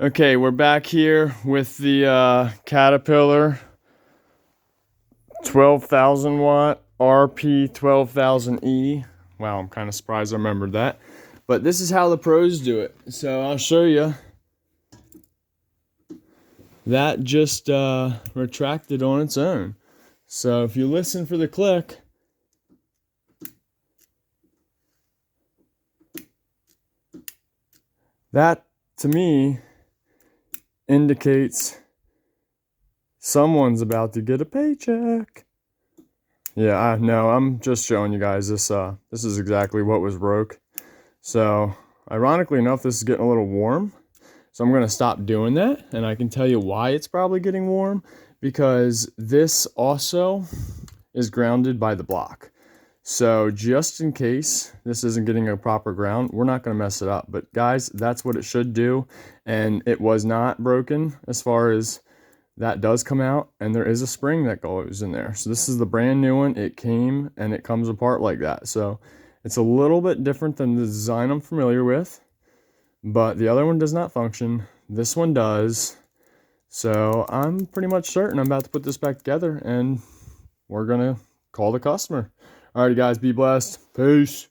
Okay, we're back here with the Caterpillar 12,000 watt RP12000E. Wow, I'm kind of surprised I remembered that. But this is how the pros do it. So I'll show you. That just retracted on its own. So if you listen for the click, that to me indicates someone's about to get a paycheck. Yeah, I know. I'm just showing you guys this. This is exactly what was broke. So, ironically enough, this is getting a little warm. So I'm going to stop doing that, and I can tell you why it's probably getting warm, because this also is grounded by the block. So just in case this isn't getting a proper ground, we're not going to mess it up. But guys, that's what it should do, and it was not broken as far as that does come out, and there is a spring that goes in there. So this is the brand new one. It came and it comes apart like that. So it's a little bit different than the design I'm familiar with, but the other one does not function. This one does. So I'm pretty much certain I'm about to put this back together, and we're gonna call the customer. Alrighty guys, be blessed. Peace.